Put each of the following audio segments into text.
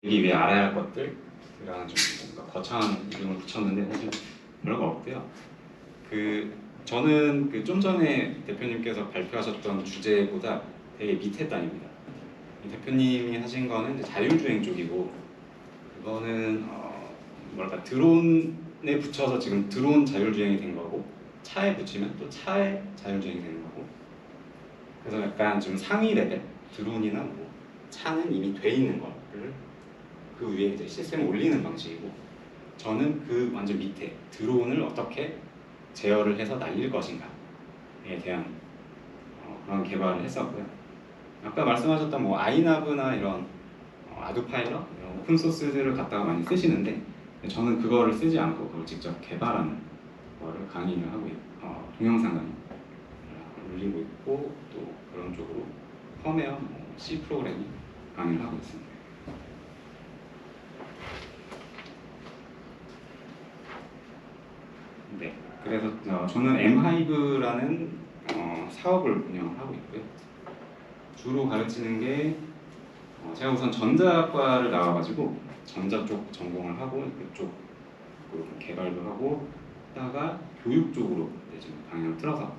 이 위해 알아야 할 것들이라는 좀 뭔가 거창한 이름을 붙였는데 사실 별거 없고요. 저는 좀 전에 대표님께서 발표하셨던 주제보다 되게 밑에 단입니다. 대표님이 하신 거는 이제 자율주행 쪽이고, 그거는 뭐랄까 드론에 붙여서 지금 드론 자율주행이 된 거고, 차에 붙이면 또 차에 자율주행이 되는 거고, 그래서 약간 좀 상위 레벨 드론이나 뭐 차는 이미 돼 있는 거를 그 위에 이제 시스템을 올리는 방식이고, 저는 그 완전 밑에 드론을 어떻게 제어를 해서 날릴 것인가에 대한 그런 개발을 했었고요. 아까 말씀하셨던 뭐 아이나브나 이런 아두파일럿 이런 오픈 소스들을 갖다가 많이 쓰시는데, 저는 그거를 쓰지 않고 그걸 직접 개발하는 거를 강의를 하고 동영상 강의 올리고 있고, 또 그런 쪽으로 펌웨어, C 프로그래밍 강의를 하고 있습니다. 네, 그래서 저는 엠하이브라는 사업을 운영하고 있고요. 주로 가르치는 게 제가 우선 전자학과를 나와가지고 전자 쪽 전공을 하고 그쪽 개발도 하고 하다가 교육 쪽으로 지금 방향을 틀어서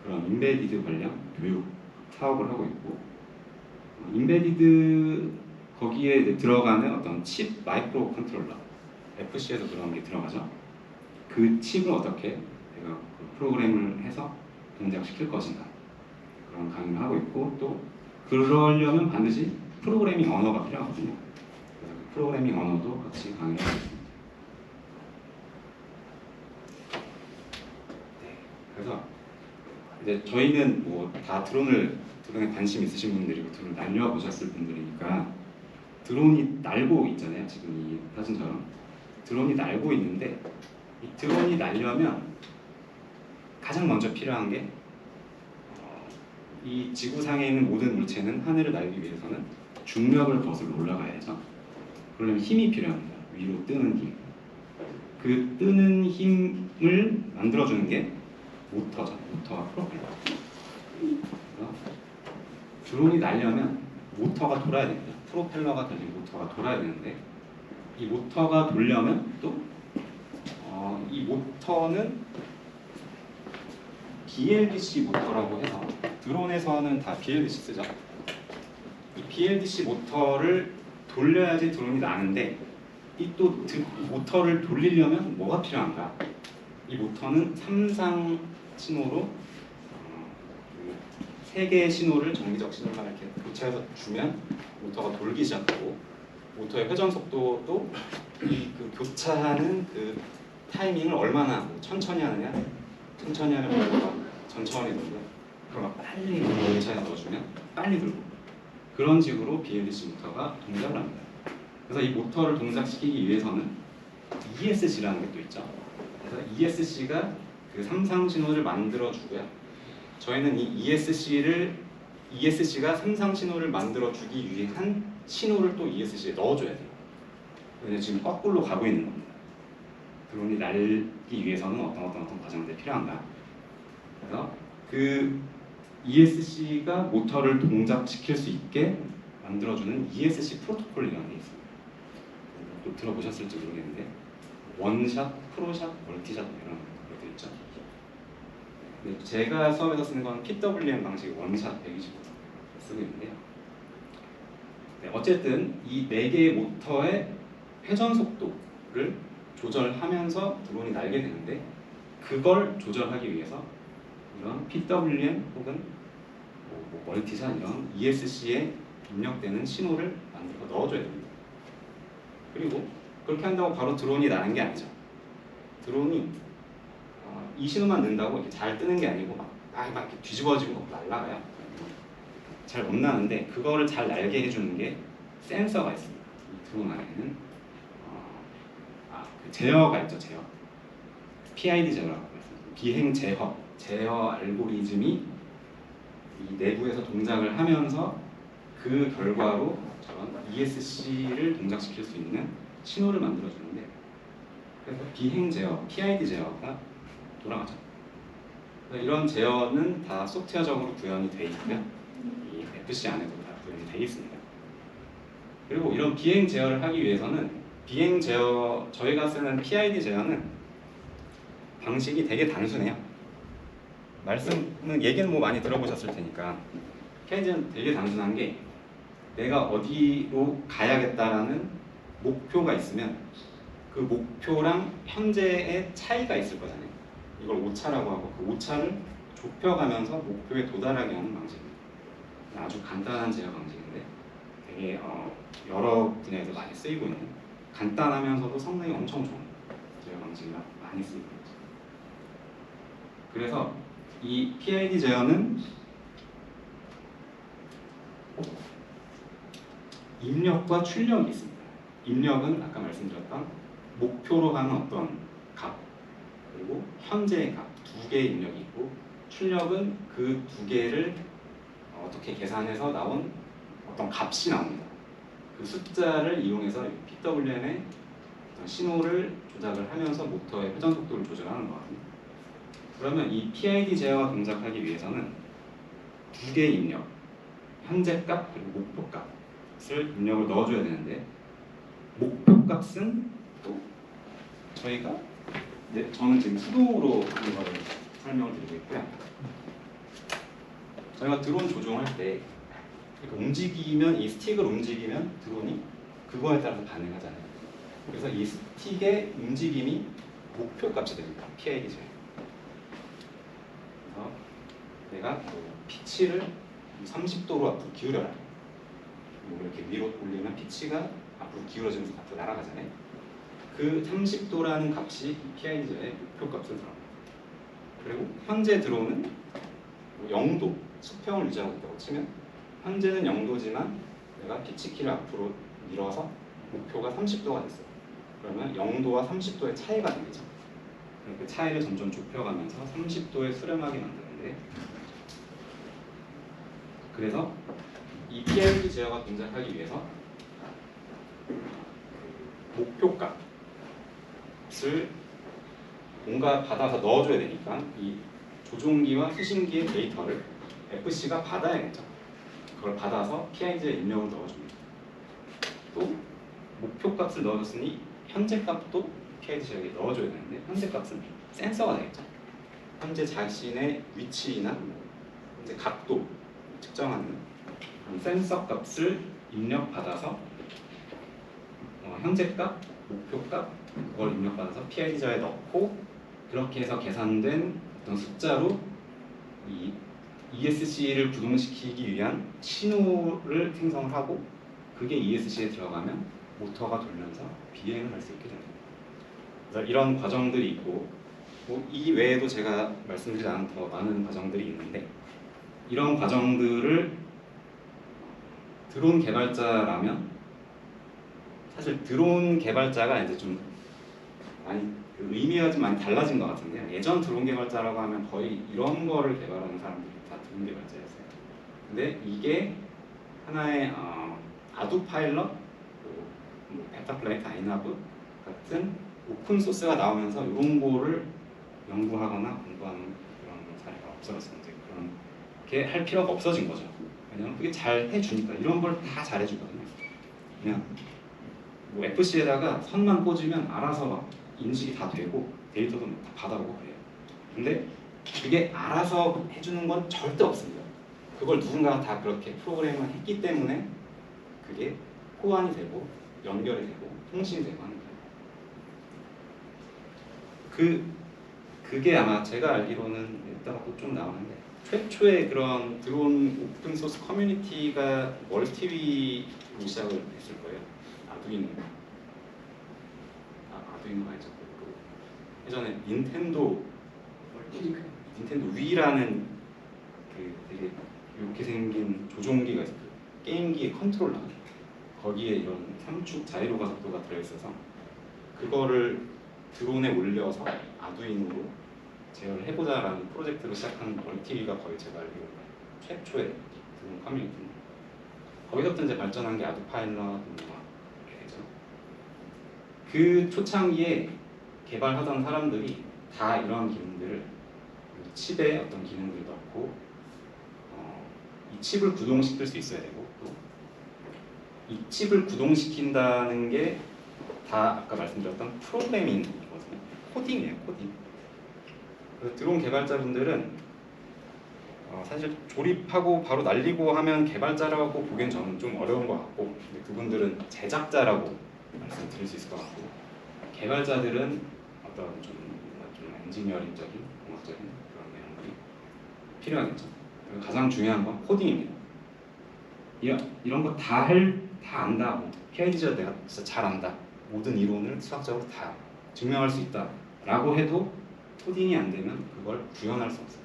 그런 인베디드 관련 교육 사업을 하고 있고, 인베디드 거기에 이제 들어가는 어떤 칩 마이크로 컨트롤러 FC에서 그런 게 들어가죠. 그 칩을 어떻게 내가 그 프로그램을 해서 동작시킬 것인가, 그런 강의를 하고 있고, 또 그러려면 반드시 프로그래밍 언어가 필요하거든요. 그래서 그 프로그래밍 언어도 같이 강의를 하고 있습니다. 네, 그래서 이제 저희는 뭐 다 드론에 관심 있으신 분들이고 드론을 날려보셨을 분들이니까, 드론이 날고 있잖아요. 지금 이 사진처럼 드론이 날고 있는데, 이 드론이 날려면 가장 먼저 필요한 게 이 지구상에 있는 모든 물체는 하늘을 날기 위해서는 중력을 거슬러 올라가야죠. 그러려면 힘이 필요합니다. 위로 뜨는 힘. 그 뜨는 힘을 만들어주는 게 모터죠. 모터와 프로펠러. 드론이 날려면 모터가 돌아야 됩니다. 프로펠러가 달린 모터가 돌아야 되는데, 이 모터가 돌려면 또 이 모터는 BLDC 모터라고 해서, 드론에서는 다 BLDC 쓰죠. 이 BLDC 모터를 돌려야지 드론이 나는데, 이 또 모터를 돌리려면 뭐가 필요한가? 이 모터는 3상 신호로 3개의 신호를 정기적 신호만 이렇게 교차해서 주면 모터가 돌기 시작하고, 모터의 회전 속도도 그 교차하는 그 타이밍을 얼마나 천천히 하느냐, 천천히 하면 모터가 천천히 돌고, 그럼 빨리 교차에 넣어주면 빨리 돌고, 그런 식으로 BLDC 모터가 동작을 합니다. 그래서 이 모터를 동작시키기 위해서는 ESC라는 게 또 있죠. 그래서 ESC가 그 3상 신호를 만들어주고요. 저희는 이 ESC가 3상 신호를 만들어주기 위한 신호를 또 ESC에 넣어줘야 돼요. 왜냐면 지금 거꾸로 가고 있는 겁니다. 드론이 날기 위해서는 어떤 과정들이 필요한가. 그래서 그 ESC가 모터를 동작시킬 수 있게 만들어주는 ESC 프로토콜이라는 게 있습니다. 또 들어보셨을지 모르겠는데, 원샷, 프로샷, 멀티샷 이런 것들 있죠. 제가 수업에서 쓰는 건 PWM 방식 원샷 125 쓰고 있는데요. 네, 어쨌든 이 4개의 모터의 회전 속도를 조절하면서 드론이 날게 되는데, 그걸 조절하기 위해서 이런 PWM 혹은 뭐 멀티샷 이런 ESC에 입력되는 신호를 만들어 넣어줘야 됩니다. 그리고 그렇게 한다고 바로 드론이 나는 게 아니죠. 드론이 이 신호만 넣는다고 이렇게 잘 뜨는 게 아니고 막 이렇게 뒤집어지고 날아가요. 잘 못 나는데, 그거를 잘 날게 해주는 게 센서가 있습니다. 이 드론 안에는 그 제어가 있죠. 제어. PID 제어라고 했습니다. 비행 제어 알고리즘이 이 내부에서 동작을 하면서 그 결과로 저런 ESC를 동작시킬 수 있는 신호를 만들어주는데, 그래서 비행 제어, PID 제어가 돌아가죠. 이런 제어는 다 소프트웨어적으로 구현이 되어 있고요. 이 FC 안에도 다 구현이 되어 있습니다. 그리고 이런 비행 제어를 하기 위해서는 비행 제어, 저희가 쓰는 PID 제어는 방식이 되게 단순해요. 얘기는 뭐 많이 들어보셨을 테니까 PID는 되게 단순한 게 내가 어디로 가야겠다라는 목표가 있으면 그 목표랑 현재의 차이가 있을 거잖아요. 이걸 오차라고 하고 그 오차를 좁혀가면서 목표에 도달하게 하는 방식입니다. 아주 간단한 제어 방식인데 되게 여러 분야에서 많이 쓰이고 있는 간단하면서도 성능이 엄청 좋은 제어 방식이라 많이 쓰이고 있죠. 그래서 이 PID 제어는 입력과 출력이 있습니다. 입력은 아까 말씀드렸던 목표로 하는 어떤 값, 그리고 현재의 값 두 개의 입력이 있고, 출력은 그 두 개를 어떻게 계산해서 나온 어떤 값이 나옵니다. 그 숫자를 이용해서 PWM의 신호를 조작을 하면서 모터의 회전 속도를 조절하는 거거든요. 그러면 이 PID 제어가 동작하기 위해서는 두 개의 입력, 현재 값 그리고 목표 값을 입력을 넣어줘야 되는데, 목표 값은 또 저희가 저는 지금 수동으로 하는 거를 설명을 드리고 있고요. 저희가 드론 조종할 때 이렇게 움직이면, 이 스틱을 움직이면 드론이 그거에 따라서 반응하잖아요. 그래서 이 스틱의 움직임이 목표 값이 됩니다. PID 제어. 그래서 내가 피치를 30도로 앞으로 기울여라. 이렇게 위로 올리면 피치가 앞으로 기울어지면서 앞으로 날아가잖아요. 그 30도라는 값이 PID 제어의 목표 값을 들어갑니다. 그리고 현재 드론은 0도, 수평을 유지하고 있다고 치면 현재는 0도지만 내가 피치 키를 앞으로 밀어서 목표가 30도가 됐어요. 그러면 0도와 30도의 차이가 생기죠. 그 차이를 점점 좁혀가면서 30도에 수렴하게 만드는데, 그래서 이 PID 제어가 동작하기 위해서 목표 값을 뭔가 받아서 넣어줘야 되니까 이 조종기와 수신기의 데이터를 FC가 받아야겠죠. 그걸 받아서 PID에 입력을 넣어줍니다. 또 목표 값을 넣어줬으니 현재 값도 PID 제어에 넣어줘야 되는데, 현재 값은 센서가 되겠죠. 현재 자신의 위치나 현재 각도 측정하는 센서 값을 입력받아서 현재 값, 목표 값 그걸 입력받아서 PID 제어에 넣고, 그렇게 해서 계산된 어떤 숫자로 이 ESC를 구동시키기 위한 신호를 생성을 하고, 그게 ESC에 들어가면 모터가 돌면서 비행을 할 수 있게 됩니다. 그래서 이런 과정들이 있고, 이 외에도 제가 말씀드리지 않은 더 많은 과정들이 있는데, 이런 과정들을 드론 개발자라면, 사실 드론 개발자가 이제 좀 많이 의미가 좀 많이 달라진 것 같은데요. 예전 드론 개발자라고 하면 거의 이런 거를 개발하는 사람들이 다 드론 개발자였어요. 근데 이게 하나의 아두 파일럿, 베타플라이트 아이나브 같은 오픈 소스가 나오면서 이런 거를 연구하거나 공부하는 그런 사례가 없어졌는데, 그렇게 할 필요가 없어진 거죠. 왜냐면 그게 잘 해주니까, 이런 걸 다 잘해주거든요. 그냥 뭐 FC에다가 선만 꽂으면 알아서 막 인식이 다 되고 데이터도 다 받아오고 그래요. 근데 그게 알아서 해주는 건 절대 없습니다. 그걸 누군가가 다 그렇게 프로그램을 했기 때문에 그게 호환이 되고 연결이 되고 통신이 되고 하는 거예요. 그게 아마 제가 알기로는 이따가 또 좀 나오는데, 최초의 그런 드론 오픈소스 커뮤니티가 멀티위로 시작을 했을 거예요. 아두이노 아니죠. 예전에 닌텐도 위라는 그 되게 이렇게 생긴 조종기가 있어요. 게임기의 컨트롤러. 거기에 이런 3축 자이로 가속도가 들어있어서 그거를 드론에 올려서 아두이노로 제어를 해보자라는 프로젝트로 시작한 멀티위가 거의 제가 알기로 최초의 드론 커뮤니티입니다. 거기서부터 이제 발전한 게 아두 파일럿 이렇게 되죠. 그 초창기에 개발하던 사람들이 다 이런 기능들을, 칩에 어떤 기능들을 넣고 이 칩을 구동시킬 수 있어야 되고, 또 이 칩을 구동시킨다는 게 다 아까 말씀드렸던 프로그래밍이거든요. 코딩이에요, 코딩. 그래서 드론 개발자분들은 사실 조립하고 바로 날리고 하면 개발자라고 보기엔 저는 좀 어려운 것 같고, 근데 그분들은 제작자라고 말씀드릴 수 있을 것 같고, 개발자들은 어떤 좀 엔지니어링적인, 공학적인 그런 내용들이 필요하겠죠. 가장 중요한 건 코딩입니다. 이런 거 다 안다. 뭐, PID죠, 내가 진짜 잘 안다. 모든 이론을 수학적으로 다 증명할 수 있다라고 해도 코딩이 안 되면 그걸 구현할 수 없어요.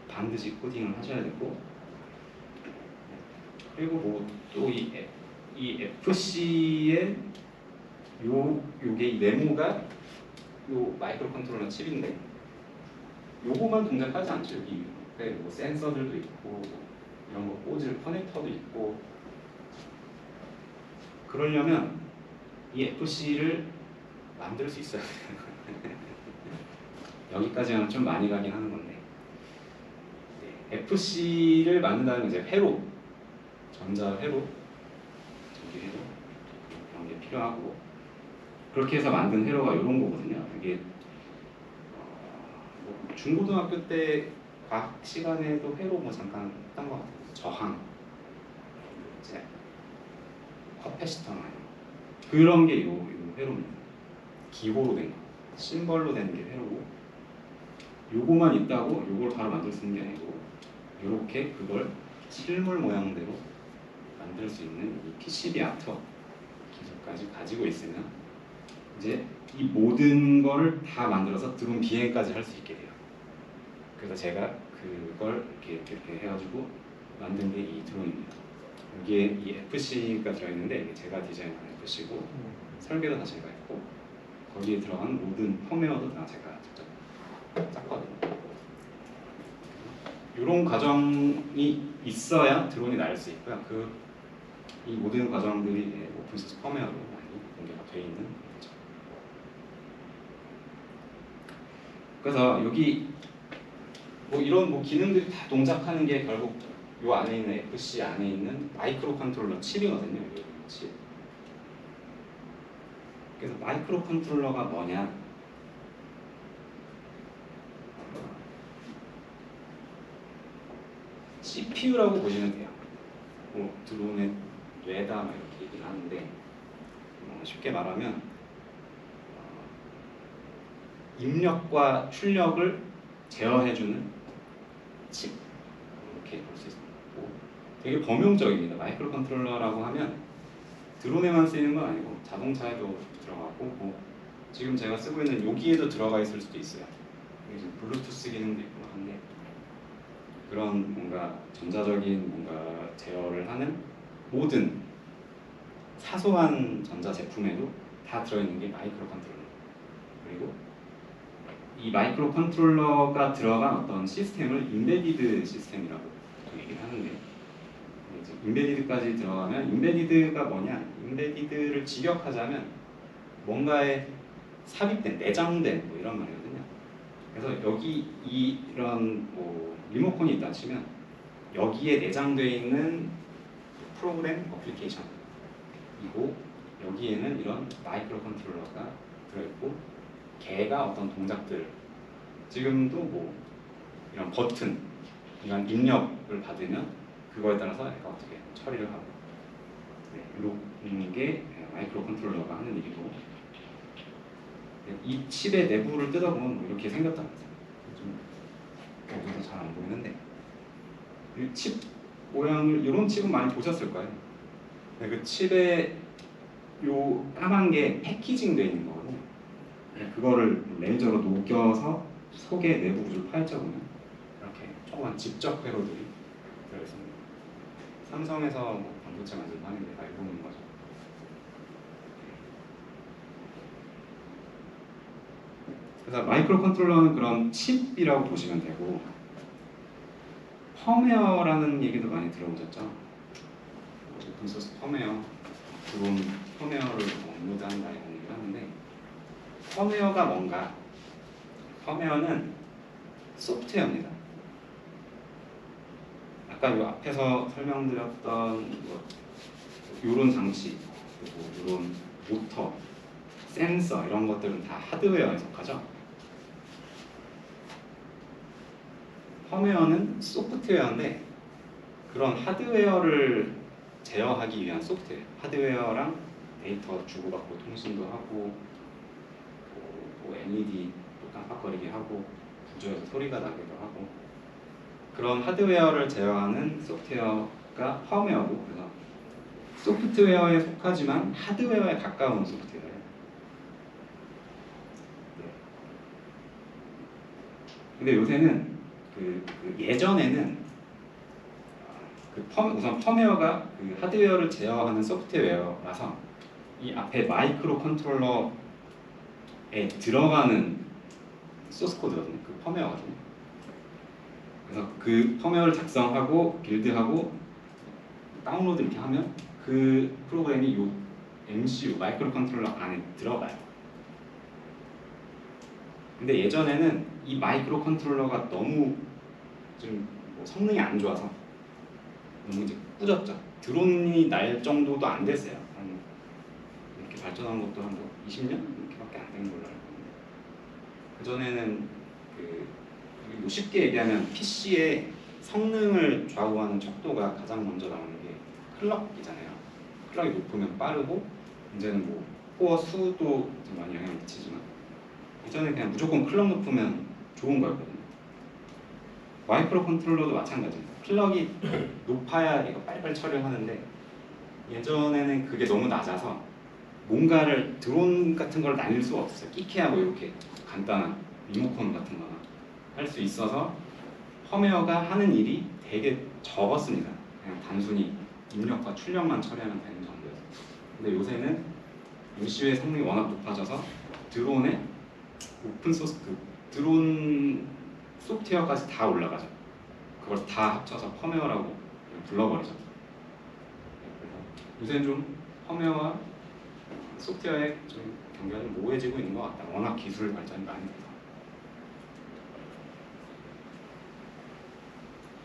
반드시 코딩을 하셔야 되고, 그리고 뭐 또 이 FC의 요게 이 네모가 요 마이크로 컨트롤러 칩인데, 요거만 동작하지 않죠. 여기 뭐 센서들도 있고 이런 거 꽂을 커넥터도 있고. 그러려면 이 FC를 만들 수 있어야 돼요. 여기까지는 좀 많이 가긴 하는 건데, FC를 만든다는 건 이제 회로, 전자 회로, 전기 회로 그런 게 필요하고, 그렇게 해서 만든 회로가 이런 거거든요. 이게 뭐 중고등학교 때 과학 시간에도 회로 뭐 잠깐 했던 것 같아요. 저항, 이제 커패시터 그런 게 요 회로입니다. 기호로 된 거, 심벌로 된 게 회로고, 요거만 있다고 요걸 바로 만들 수 있는 게 아니고, 요렇게 그걸 실물 모양대로 만들 수 있는 이 PCB 아터 기술까지 가지고 있으면 이제 이 모든 걸 다 만들어서 드론 비행까지 할 수 있게 돼요. 그래서 제가 그걸 이렇게 해가지고 만든 게 이 드론입니다. 여기에 이 FC가 들어있는데, 이게 제가 디자인한 FC고 설계도 다 제가 했고, 거기에 들어간 모든 펌웨어도 다 제가 직접 짰거든요. 이런 과정이 있어야 드론이 날 수 있고요. 이 모든 과정들이 오픈소스 펌웨어로 많이 공개가 되어 있는 거죠. 그래서 여기 뭐 이런 뭐 기능들이 다 동작하는 게 결국 요 안에 있는 FC 안에 있는 마이크로 컨트롤러 칩이거든요. 이 칩. 그래서 마이크로 컨트롤러가 뭐냐? CPU라고 보시면 돼요. 뭐 드론의 뇌다 막 이렇게 얘기를 하는데, 쉽게 말하면 입력과 출력을 제어해주는 칩, 이렇게 볼 수 있습니다. 되게 범용적입니다. 마이크로 컨트롤러라고 하면 드론에만 쓰이는 건 아니고 자동차에도 들어가고, 뭐 지금 제가 쓰고 있는 여기에도 들어가 있을 수도 있어요. 이게 블루투스 기능도 있고 한데, 그런 뭔가 전자적인 뭔가 제어를 하는 모든 사소한 전자 제품에도 다 들어있는 게 마이크로 컨트롤러. 그리고 이 마이크로 컨트롤러가 들어간 어떤 시스템을 인베디드 시스템이라고 얘기를 하는데, 이제 인베디드까지 들어가면, 인베디드가 뭐냐? 인베디드를 직역하자면 뭔가에 삽입된, 내장된 뭐 이런 말이거든요. 그래서 여기 이런 뭐 리모컨이 있다 치면 여기에 내장되어 있는 프로그램 어플리케이션이고, 여기에는 이런 마이크로 컨트롤러가 들어있고, 걔가 어떤 동작들, 지금도 뭐 이런 버튼, 이런 입력을 받으면 그거에 따라서 얘가 어떻게 처리를 하고, 이런 게 마이크로 컨트롤러가 하는 일이고, 이 칩의 내부를 뜯어보면 뭐 이렇게 생겼답니다. 좀 여기서 잘 안 보이는데, 이 칩 모양을, 이런 칩은 많이 보셨을 거예요. 그 칩에 요 까만 게 패키징 되어 있는 거거든요. 그거를 레이저로 녹여서 속에 내부 구조를 파헤쳐보면 이렇게 조그만 직접 회로들이 들어있습니다. 삼성에서 뭐 반도체 만들고 하는데 다 알고 있는 거죠. 그래서 마이크로 컨트롤러는 그런 칩이라고 보시면 되고, 펌웨어라는 얘기도 많이 들어보셨죠? 오픈소스 펌웨어, 드론 펌웨어를 업로드한다 이런 얘기를 하는데, 펌웨어가 뭔가? 펌웨어는 소프트웨어입니다. 아까 요 앞에서 설명드렸던 뭐 이런 장치, 그리고 이런 모터, 센서 이런 것들은 다 하드웨어에 속하죠. 펌웨어는 소프트웨어인데 그런 하드웨어를 제어하기 위한 소프트웨어. 하드웨어랑 데이터 주고받고 통신도 하고 뭐 LED 또 깜빡거리게 하고 부조에서 소리가 나기도 하고 그런 하드웨어를 제어하는 소프트웨어가 펌웨어고 그래서 소프트웨어에 속하지만 하드웨어에 가까운 소프트웨어예요. 네. 근데 요새는 예전에는 우선 펌웨어가 그 하드웨어를 제어하는 소프트웨어라서 이 앞에 마이크로 컨트롤러에 들어가는 소스 코드거든요. 그 펌웨어거든요. 그래서 그 펌웨어를 작성하고 빌드하고 다운로드 이렇게 하면 그 프로그램이 요 MCU 마이크로 컨트롤러 안에 들어가요. 근데 예전에는 이 마이크로 컨트롤러가 너무 좀 성능이 안 좋아서 너무 이제 꾸졌죠. 드론이 날 정도도 안 됐어요. 한 이렇게 발전한 것도 한 20년 이렇게밖에 안 된 걸로 알고 있는데 그 전에는 쉽게 얘기하면 PC의 성능을 좌우하는 척도가 가장 먼저 나오는 게 클럭이잖아요. 클럭이 높으면 빠르고 이제는 뭐 코어 수도 좀 많이 영향을 미치지만 이전에 그냥 무조건 클럭 높으면 좋은 거였거든요. 마이크로 컨트롤러도 마찬가지입니다. 클럭이 높아야 이거 빨리빨리 처리를 하는데 예전에는 그게 너무 낮아서 뭔가를 드론 같은 걸 날릴 수가 없었어요. 끼케하고 이렇게 간단한 리모컨 같은 거나 할 수 있어서 펌웨어가 하는 일이 되게 적었습니다. 그냥 단순히 입력과 출력만 처리하면 되는 정도였어요. 근데 요새는 MCU의 성능이 워낙 높아져서 드론에 오픈소스 드론 소프트웨어까지 다 올라가죠. 그걸 다 합쳐서 펌웨어라고 불러버리죠. 요새는 좀 펌웨어와 소프트웨어의 좀 경계가 좀 모호해지고 있는 것 같다. 워낙 기술 발전이 많이 돼서.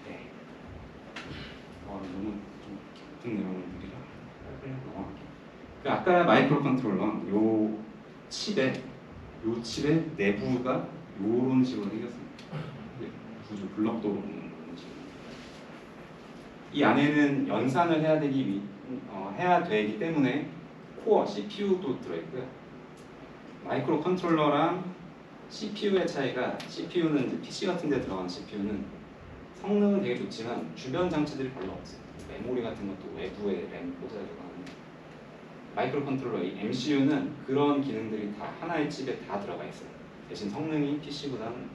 네. 너무 좀 깊은 내용들이라 빨리 넘어갈게요. 아까 마이크로 컨트롤러 요 칩의 내부가 요런 식으로 생겼습니다. 구조 블럭도 이런 식으로. 이 안에는 연산을 해야 되기 때문에 코어 CPU도 들어있고요. 마이크로 컨트롤러랑 CPU의 차이가 CPU는 이제 PC 같은 데 들어간 CPU는 성능은 되게 좋지만 주변 장치들이 별로 없어요. 메모리 같은 것도 외부에 램 꽂아야 되거든요. 마이크로 컨트롤러 이 MCU는 그런 기능들이 다 하나의 칩에 다 들어가 있어요. 대신 성능이 CPU보다는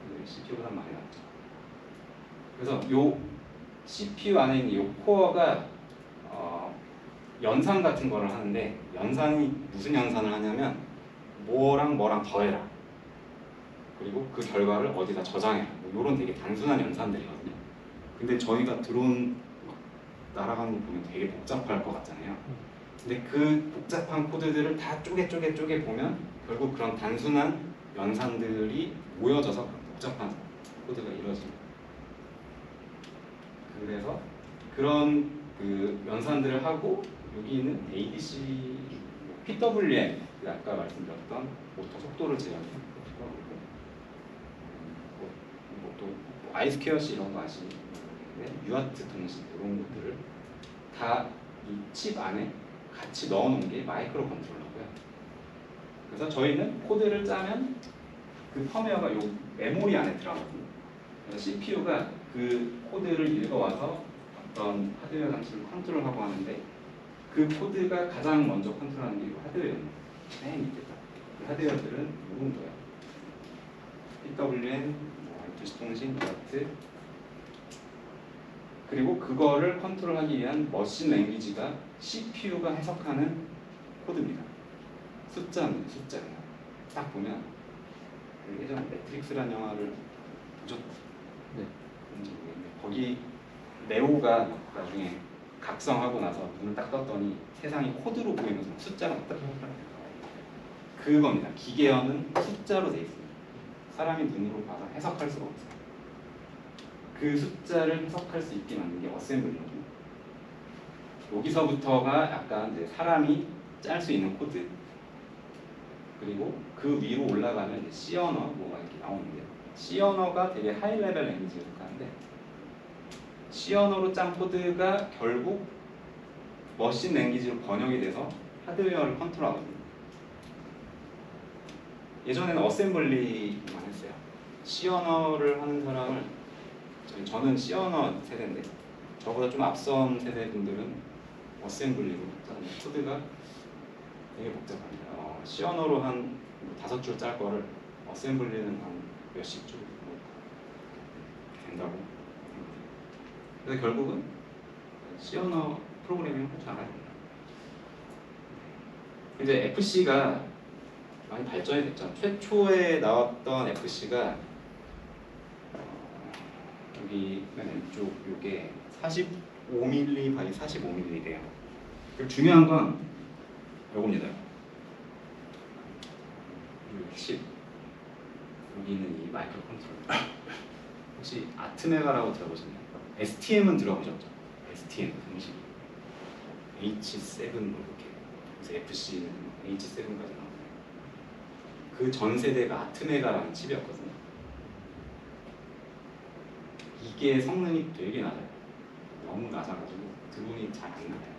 많이 낮죠. 그래서 요 CPU 안에 있는 요 코어가 연산 같은 거를 하는데 연산이 무슨 연산을 하냐면 뭐랑 뭐랑 더해라. 그리고 그 결과를 어디다 저장해라. 뭐 이런 되게 단순한 연산들이거든요. 근데 저희가 드론 날아가는 거 보면 되게 복잡할 것 같잖아요. 근데 그 복잡한 코드들을 다 쪼개 보면 결국 그런 단순한 연산들이 모여져서 복잡한 코드가 이루어집니다. 그래서 그런 연산들을 하고 여기는 ADC, PWM, 아까 말씀드렸던 모터 속도를 제어하는 거고 또 아이스퀘어C 이런 거 아시는데 유아트 통신 이런 것들을 다 이 칩 안에 같이 넣어놓은 게 마이크로 컨트롤러고요. 그래서 저희는 코드를 짜면 그 펌웨어가 요 메모리 안에 들어가거든요. 그래서 CPU가 그 코드를 읽어와서 어떤 하드웨어 장치를 컨트롤하고 하는데 그 코드가 가장 먼저 컨트롤하는 게 하드웨어입니다. 맨 밑에 그 하드웨어들은 요 정도예요. PWM, 도시통신, 유아트 그리고 그거를 컨트롤하기 위한 머신 랭귀지가 CPU가 해석하는 코드입니다. 숫자는 숫자예요. 딱 보면 예전에 매트릭스라는 영화를 보셨죠? 네. 거기 네오가 나중에 각성하고 나서 눈을 딱 떴더니 세상이 코드로 보이면서 숫자가 딱 그겁니다. 기계어는 숫자로 돼 있습니다. 사람이 눈으로 봐서 해석할 수가 없어요. 그 숫자를 해석할 수 있게 만든 게 어셈블리거든요. 여기서부터가 약간 이제 사람이 짤 수 있는 코드, 그리고 그 위로 올라가면 이제 C 언어 뭐가 이렇게 나오는데, C 언어가 되게 하이 레벨 랭귀지에 속하는데, C 언어로 짠 코드가 결국 머신 랭귀지로 번역이 돼서 하드웨어를 컨트롤하거든요. 예전에는 어셈블리만 했어요. C 언어를 하는 사람을, 저는 C 언어 세대인데 저보다 좀 앞선 세대 분들은 어셈블리로 짜는 코드가 되게 복잡합니다. C 언어로 한 5줄 짤 거를 어셈블리는 한 몇십 줄 된다고. 그래서 결국은 C 언어 프로그래밍을 할 줄 알아야 됩니다. 이제 FC가 많이 발전이 됐죠. 최초에 나왔던 FC가 여기 맨 왼쪽 요게 45mm 바이 45mm래요. 중요한 건 요겁니다. 10. 여기는 이 마이크로 컨트롤러. 혹시 아트메가라고 들어보셨나요? STM은 들어보셨죠? STM 30. H7 뭐 이렇게. 그래서 FC는 H7까지 나오고. 그 전 세대가 아트메가라는 칩이었거든요. 이게 성능이 되게 낮아요. 너무 낮아가지고 드론이 잘 안 나가요.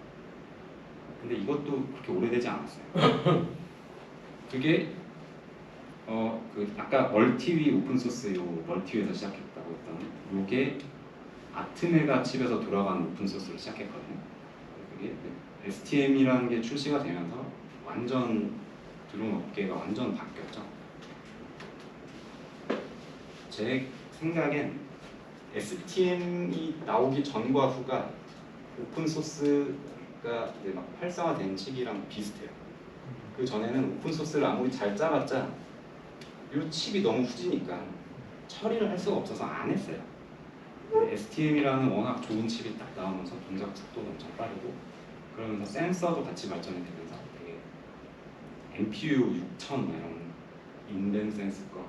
근데 이것도 그렇게 오래되지 않았어요. 그게 그 아까 멀티위 오픈소스 요 멀티위에서 시작했다고 했던 요게 아트메가 칩에서 돌아가는 오픈소스로 시작했거든요. 그게 STM이라는 게 출시가 되면서 완전 드론 업계가 완전 바뀌었죠. 제 생각엔 STM이 나오기 전과 후가 오픈소스가 이제 막 활성화된 시기랑 비슷해요. 그 전에는 오픈소스를 아무리 잘 짜봤자 이 칩이 너무 후지니까 처리를 할 수가 없어서 안 했어요. STM이라는 워낙 좋은 칩이 딱 나오면서 동작 속도도 엄청 빠르고, 그러면서 센서도 같이 발전이 되면서 되게 MPU 6000 이런 인벤 센서 거,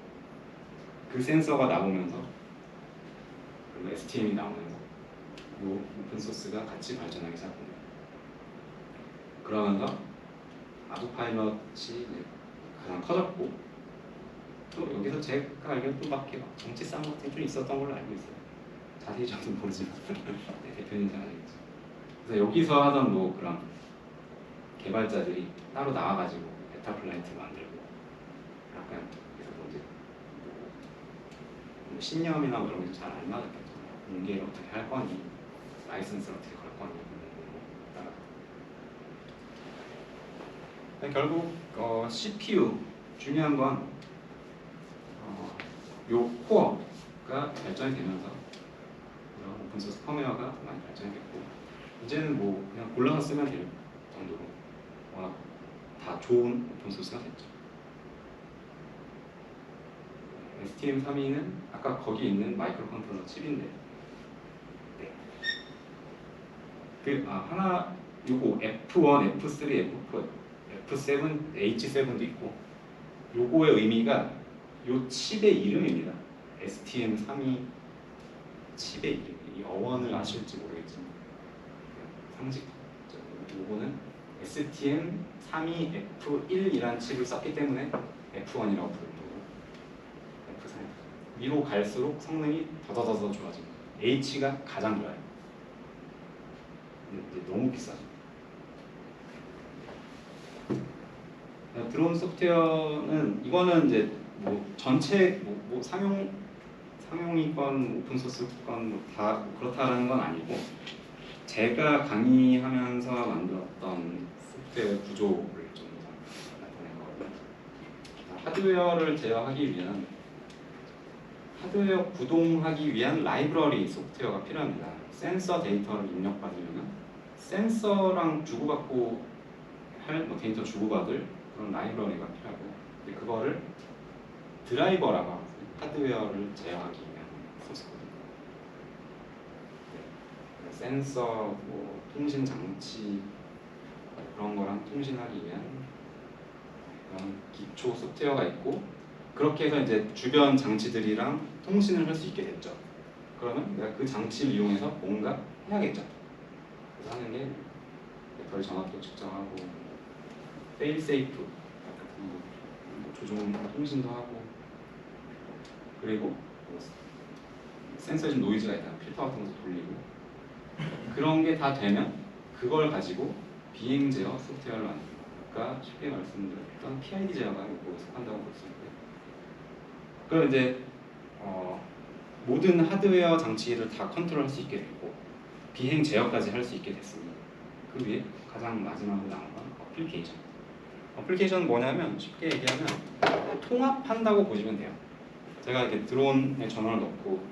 그 센서가 나오면서, 그리고 STM이 나오면서 이 오픈소스가 같이 발전하기 시작합니다. 그러면서 아토파일럿이 가장 커졌고, 또 여기서 제가 알기로 또 막 정치 싸움 같은 게 좀 있었던 걸로 알고 있어요. 자세히 저는 모르지만 네, 대표님 잘 알겠죠. 그래서 여기서 하던 뭐 그런 개발자들이 따로 나와가지고 베타 플라이트 만들고, 약간 그래서 뭐 이제 뭐 신념이나 뭐 이런 게 잘 안 맞았겠죠. 공개를 어떻게 할 거니, 라이선스를 어떻게 걸 거니, 결국 CPU 중요한 건 요 코어가 발전이 되면서 오픈소스 펌웨어가 많이 발전이 됐고, 이제는 뭐 그냥 골라서 쓰면 될 정도로 워낙 다 좋은 오픈소스가 됐죠. STM32는 아까 거기 있는 마이크로 컨트롤러 칩인데, 네. 하나 요거 F1, F3, F4, F7, H7도 있고, 요거의 의미가 요 칩의 이름입니다. STM32 칩의 이름. 이 어원을 아실지 모르겠지만 상식적으로 요거는 STM32F1이라는 칩을 썼기 때문에 F1이라고 부르는 거고, F3 위로 갈수록 성능이 더더더 좋아집니다. H가 가장 좋아요. 근데 너무 비싸죠. 드론 소프트웨어는 이거는 이제 뭐 전체 뭐 상용이건 오픈소스건 뭐 다 그렇다라는 건 아니고, 제가 강의하면서 만들었던 소프트웨어 구조를 좀 나타낸 거거든요. 하드웨어를 제어하기 위한, 하드웨어 구동하기 위한 라이브러리 소프트웨어가 필요합니다. 센서 데이터를 입력받으려면 센서랑 주고받고 할 뭐 데이터 주고받을 그런 라이브러리가 필요하고, 그거를 드라이버라고 하거든요. 하드웨어를 제어하기 위한 소스거든요. 네. 센서, 뭐 통신 장치 그런 거랑 통신하기 위한 그런 기초 소프트웨어가 있고, 그렇게 해서 이제 주변 장치들이랑 통신을 할 수 있게 됐죠. 그러면 내가 그 장치를 이용해서 뭔가 해야겠죠. 그래서 하는 게 배터리 전압도 측정하고 페일 세이프 같은 거 조종 통신도 하고 그리고 뭐 센서에 좀 노이즈가 있다 필터 같은 것도 돌리고 그런 게 다 되면 그걸 가지고 비행 제어 소프트웨어를 만듭니다. 아까 쉽게 말씀드렸던 PID 제어가 이거에 속한다고 볼 수 있고요. 그럼 이제 모든 하드웨어 장치를 다 컨트롤할 수 있게 됐고 비행 제어까지 할 수 있게 됐으니 그 위에 가장 마지막으로 나온 건 어플리케이션. 어플리케이션은 뭐냐면 쉽게 얘기하면 통합한다고 보시면 돼요. 제가 이렇게 드론에 전원을 넣고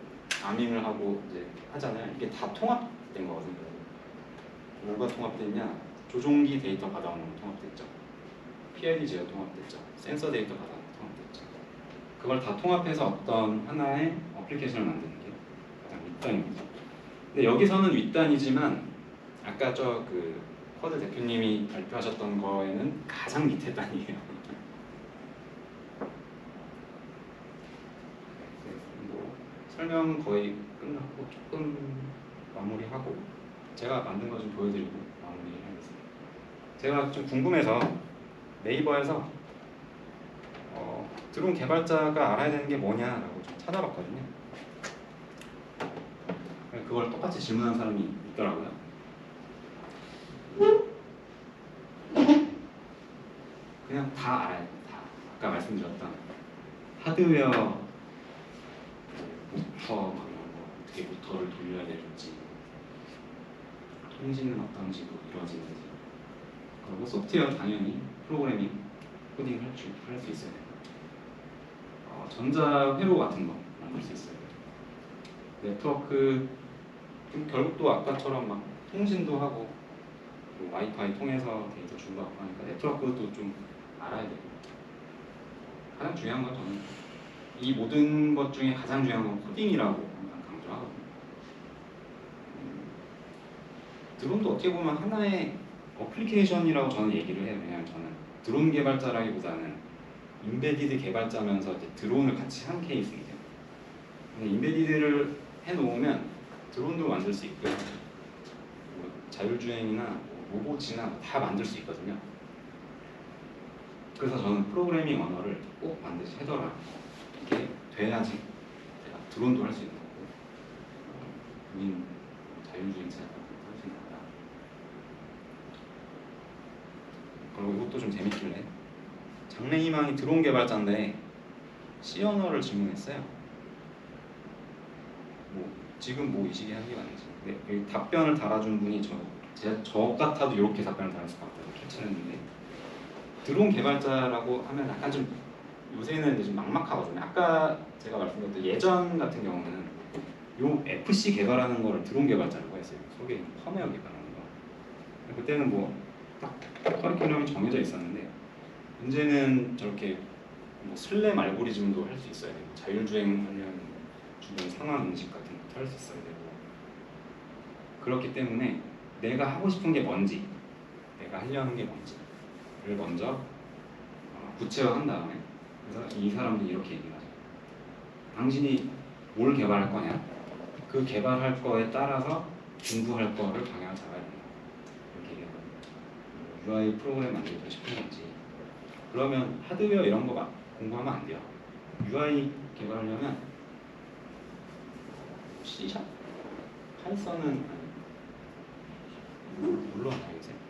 아밍을 하고 이제 하잖아요. 이게 다 통합된 거거든요. 뭐가 통합됐냐? 조종기 데이터 받아오는 거 통합됐죠. PID 제어 통합됐죠. 센서 데이터 받아오는 거 통합됐죠. 그걸 다 통합해서 어떤 하나의 어플리케이션을 만드는 게 가장 윗단입니다. 근데 여기서는 윗단이지만 아까 저 그 쿼드 대표님이 발표하셨던 거에는 가장 밑에 단이에요. 뭐 설명 거의 끝났고 조금 마무리하고 제가 만든 거 좀 보여드리고 마무리하겠습니다. 제가 좀 궁금해서 네이버에서 드론 개발자가 알아야 되는 게 뭐냐라고 좀 찾아봤거든요. 그걸 똑같이 질문한 사람이 있더라고요. 그냥 다 알아야 돼요. 다. 아까 말씀드렸던 하드웨어 모터 어떻게 모터를 돌려야 될지 통신은 어떤 식으로 이루어지는지 그리고 소프트웨어 당연히 프로그래밍 코딩 할 수 있어야 되고 전자 회로 같은 거 만들 수 있어야 돼요. 네트워크 결국 또 아까처럼 막 통신도 하고 와이파이 통해서 데이터 주고 받고 하니까 네트워크도 좀 알아야 되고 가장 중요한 건 저는 이 모든 것 중에 가장 중요한 건 코딩이라고 항상 강조하거든요. 드론도 어떻게 보면 하나의 어플리케이션이라고 저는 얘기를 해요. 왜냐하면 저는 드론 개발자라기보다는 인베디드 개발자면서 이제 드론을 같이 한 케이스이죠. 근데 인베디드를 해놓으면 드론도 만들 수 있고요. 뭐 자율주행이나 로봇이나 다 만들 수 있거든요. 그래서 저는 프로그래밍 언어를 꼭 반드시 해둬라. 이게 돼야지 제가 드론도 할 수 있는 거고 본인 자율주행차 할 수 있는 거다. 그리고 이것도 좀 재밌길래 장래희망이 드론 개발자인데 C 언어를 질문했어요. 뭐 지금 뭐 이 시기에 한 게 맞는지. 근데 여기 답변을 달아준 분이 저 같아도 이렇게 답변을 달았을 것 같아서 캡처했는데 드론 개발자라고 하면 약간 좀 요새는 이제 좀 막막하거든요. 아까 제가 말씀드렸던 예전 같은 경우는 요 FC 개발하는 거를 드론 개발자라고 했어요. 속에 있는 펌웨어 개발하는 거. 그때는 뭐 딱 커리큘럼이 정해져 있었는데 문제는 저렇게 뭐 슬램 알고리즘도 할 수 있어야 되고 자율주행 하려면 주변 상황 인식 같은 것도 할 수 있어야 되고 그렇기 때문에 내가 하고 싶은 게 뭔지 내가 하려는 게 뭔지를 먼저 구체화한 다음에 그래서 이 사람들이 이렇게 얘기를 하죠. 당신이 뭘 개발할 거냐? 그 개발할 거에 따라서 공부할 거를 방향을 잡아야 된다. 이렇게 얘기하거든요. UI 프로그램 만들고 싶은 건지 그러면 하드웨어 이런 거 공부하면 안 돼요. UI 개발하려면 C#? 파이썬은 물론 알겠어요.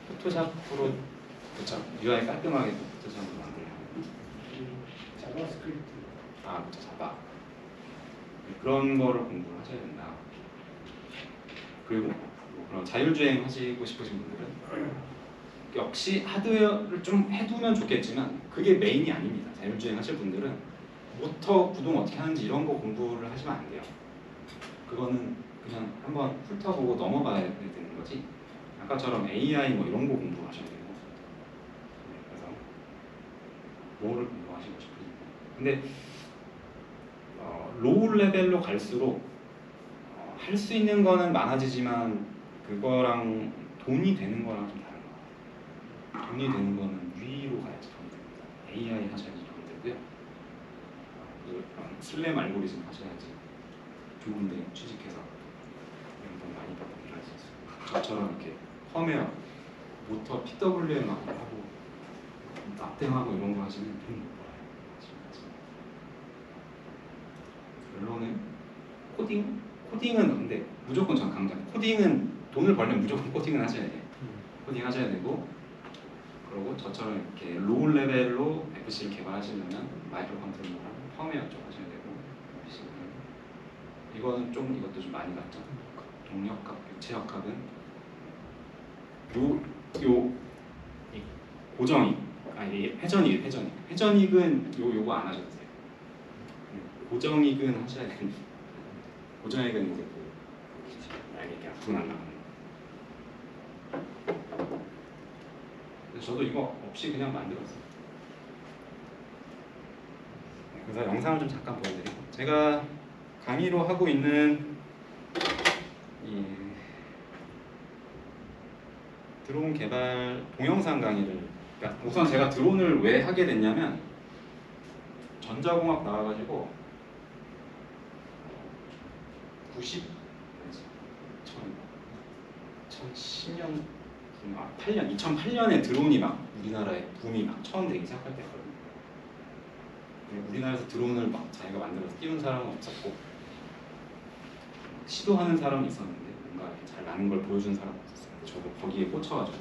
포토샵으로 그렇죠. UI 깔끔하게 포토샵으로 만들려면 자바스크립트. 그렇죠. 자바 그런 거를 공부를 하셔야 된다. 그리고 뭐 그런 자율주행 하시고 싶으신 분들은 역시 하드웨어를 좀 해두면 좋겠지만 그게 메인이 아닙니다. 자율주행 하실 분들은 모터 구동 어떻게 하는지 이런 거 공부를 하시면 안 돼요. 그거는 그냥 한번 훑어보고 넘어가야 되는 거지. 아까처럼 AI 뭐 이런 거 공부하셔야 되는 거죠. 그래서 뭐를 공부하시고 싶으신지. 근데 로우 레벨로 갈수록 할 수 있는 거는 많아지지만 그거랑 돈이 되는 거랑 좀 다른 거 같아요. 돈이 되는 거는 위로 가야지 돈이 됩니다. AI 하셔야지 돈이 되고요. 그런 슬램 알고리즘 하셔야지 좋은데 취직해서 이런 돈 많이 받고 일할 수 있어요. 저처럼 이렇게 펌웨어, 모터 PWM 하고 납땜하고 이런 거 하시면 돈 못 벌어요. 결론은 코딩은 근데 무조건 전 강조. 코딩은 돈을 벌려면 무조건 코딩은 하셔야 돼요. 코딩 하셔야 되고, 그리고 저처럼 이렇게 로우 레벨로 FC를 개발하시려면 마이크로 컨트롤러랑 펌웨어 쪽 하셔야 되고, 이거는 좀 이것도 좀 많이 같죠. 동력합, 유체역학은 이 고정익, 아니 회전익은 요거 안 하셔도 돼요. 고정익은 하셔야 됩니다. 고정익은 이제 날개 이렇게 앞으로 날아가는. 저도 이거 없이 그냥 만들었어요. 그래서 영상을 좀 잠깐 보여드리고, 제가 강의로 하고 있는 이 드론 개발 동영상 강의를, 그러니까 우선 제가 드론을 왜 하게 됐냐면 전자공학 나와가지고 2008년에 드론이 막 우리나라에 붐이 막 처음 되기 시작할 때거든요. 우리나라에서 드론을 막 자기가 만들어서 띄운 사람은 없었고, 시도하는 사람은 있었는데 뭔가 이렇게 잘 나는 걸 보여준 사람은 없었어요. 근데 저도 거기에 꽂혀가지고,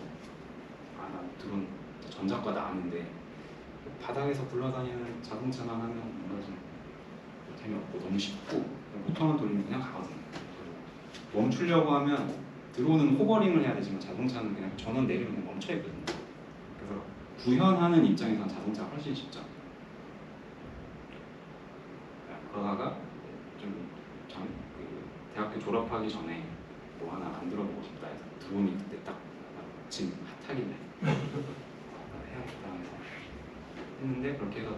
나 드론 전작과 나왔는데 바닥에서 굴러다니는 자동차만 하면 뭔가 좀 재미없고 너무 쉽고 모터만 돌리면 그냥 가거든요. 멈추려고 하면 드론은 호버링을 해야 되지만 자동차는 그냥 전원 내리면 그냥 멈춰 있거든요. 그래서 구현하는 입장에서는 자동차가 훨씬 쉽죠. 그러다가 대학교 졸업하기 전에 뭐 하나 만들어 보고 싶다 해서 드론이 그때 딱 지금 핫하길래 해야겠다 해서 했는데, 그렇게 해서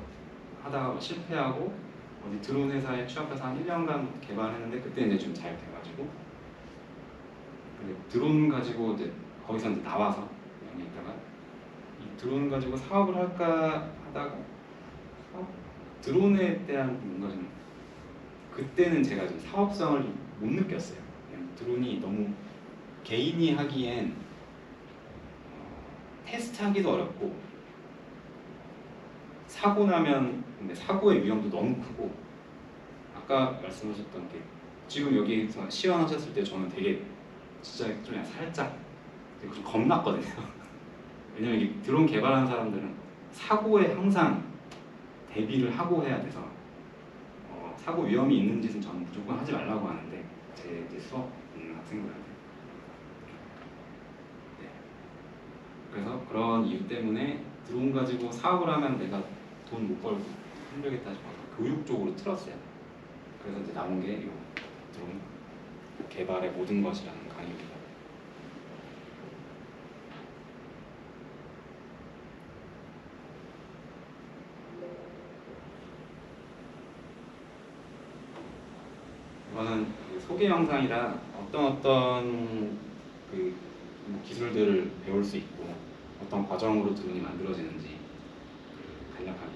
하다가 실패하고 어디 드론 회사에 취업해서 한 1년간 개발했는데, 그때 이제 좀 잘 돼가지고, 근데 드론 가지고 이제 거기서 이제 나와서 여기 있다가 이 드론 가지고 사업을 할까 하다가 드론에 대한 뭔가 좀, 그때는 제가 좀 사업성을 못 느꼈어요. 드론이 너무 개인이 하기엔 테스트하기도 어렵고, 사고 나면 근데 사고의 위험도 너무 크고, 아까 말씀하셨던 게 지금 여기서 시연하셨을 때 저는 되게 진짜 좀 살짝 좀 겁났거든요. 왜냐면 이게 드론 개발하는 사람들은 사고에 항상 대비를 하고 해야 돼서 사고 위험이 있는 짓은 저는 무조건 하지 말라고 하는데, 제 이제 수업 학생들한테. 네. 그래서 그런 이유 때문에 드론 가지고 사업을 하면 내가 돈 못 벌고 힘들겠다 싶어서 교육 쪽으로 틀었어요. 그래서 이제 나온 게 이 드론 개발의 모든 것이라는 강의입니다. 이거는 소개 영상이라 어떤 그 기술들을 배울 수 있고 어떤 과정으로 드론이 만들어지는지 간략하게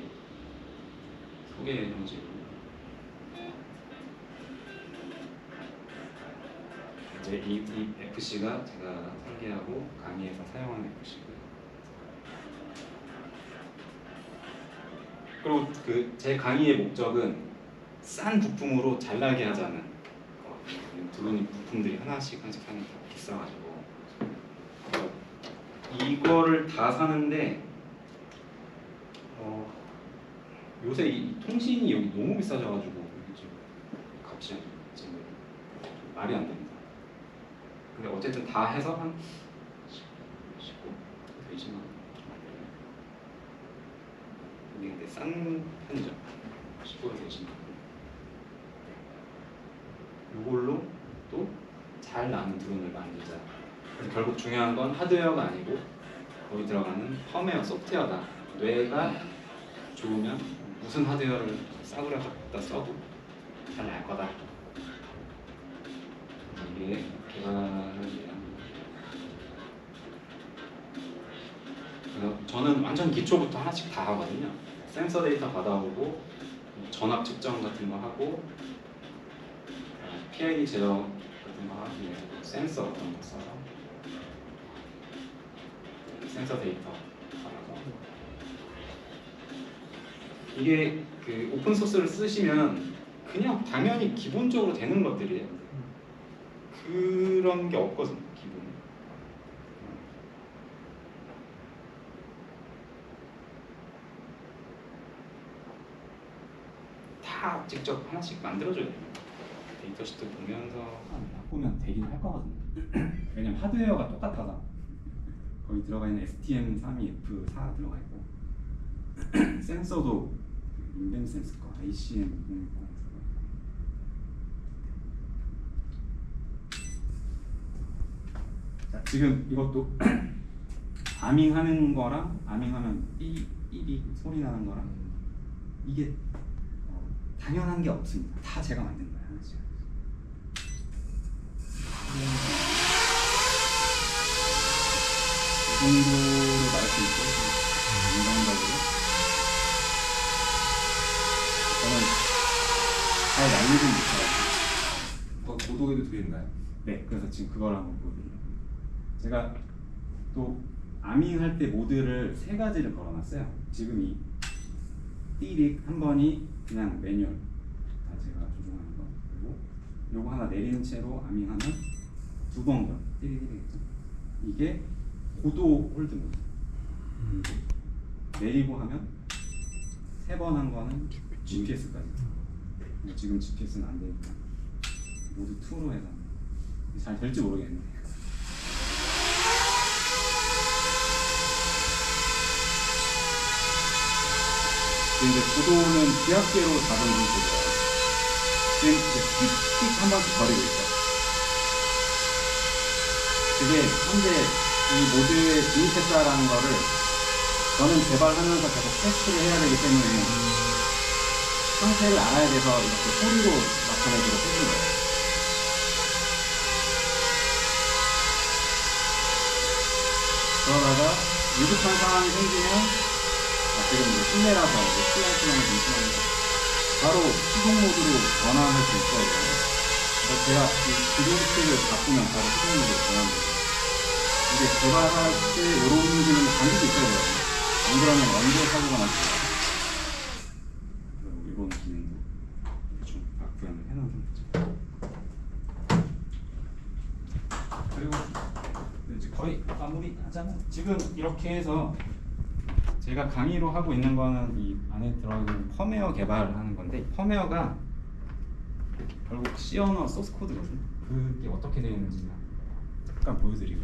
소개 형식으로. 이제 이 FC가 제가 설계하고 강의에서 사용하는 FC고요. 그리고 제 강의의 목적은 싼 부품으로 잘 나게 하자는 드론이 부품들이 하나씩 하나씩 사는 게 다 비싸가지고 이거를 다 사는데 요새 이 통신이 여기 너무 비싸져가지고 지금 값이 지금 말이 안 됩니다. 근데 어쨌든 다 해서 한 19에서 20만 원. 이게 근데 싼 편이죠. 19에서 20만 원. 이걸로 또 잘 나는 드론을 만들자. 그래서 결국 중요한 건 하드웨어가 아니고 거기 들어가는 펌웨어, 소프트웨어다. 뇌가 좋으면 무슨 하드웨어를 싸구려 갖다 써도 잘 날 거다. 이게 개발을 위한. 그래서 저는 완전 기초부터 하나씩 다 하거든요. 센서 데이터 받아오고 전압 측정 같은 거 하고 PID 제어 같은 거 하기 위해 센서 같은 거 써서 센서 데이터 받아서 이게 그 오픈 소스를 쓰시면 그냥 당연히 기본적으로 되는 것들이에요. 그런 게 없거든요, 기본. 다 직접 하나씩 만들어줘야 돼요. 데이터 시트 보면서 바꾸면 되긴 할 거거든요. 왜냐면 하드웨어가 똑같아서 거기 들어가 있는 STM32F4 들어가 있고 센서도 인벤 센서 거 ICM 010 자, 지금 이것도 아밍하는 거랑 아밍하면 삐삐 소리 나는 거랑 이게 당연한 게 없습니다. 다 제가 만든 거예요. 하나씩. 이 정도로 말할 수 있고 인간적으로 저는 잘 날리진 못해요. 보도에도 들어있나요? 네, 그래서 지금 그걸 한번 보여드릴게요. 제가 또 아밍할 때 모드를 세 가지를 걸어놨어요. 지금 이 띠릭 한 번이 그냥 매뉴얼 다 제가 조종하는 거, 그리고 요거 하나 내리는 채로 아밍하면 두 번 걸 띠릭이겠죠. 이게 고도 홀드 모드. 내리고 하면 세 번 한 거는 GPS까지. 지금 GPS는 안 되니까 모두 2로 해서 잘 될지 모르겠는데. 이제 고도는 기압계로 잡은 거고요. 지금 틱틱 한 번씩 거리고 있어요. 그게 현재 이 모드에 진입했다라는 거를 저는 개발하면서 계속 테스트를 해야 되기 때문에 상태를 알아야 돼서 이렇게 소리로 나타내도록 해준 거예요. 그러다가 위급한 상황이 생기면 지금 이제 실내라서 슬라이스만 중심하는 바로 수동 모드로 전환할 수 있어요. 그래서 제가 이 구동 스틱을 바꾸면 바로 수동 모드로 전환돼요. 이게 개발할 때 이런 기능이 반드시 있어야 돼요. 안 그러면 언제 사고가 날지. 이런 기능도 좀 구현을 해놓은 상태죠. 그리고 이제 거의 마무리 하자면 지금 이렇게 해서 제가 강의로 하고 있는 거는 이 안에 들어있는 펌웨어 개발하는 건데, 펌웨어가 결국 C 언어 소스 코드거든요. 그게 어떻게 되어 있는지 잠깐 보여드리고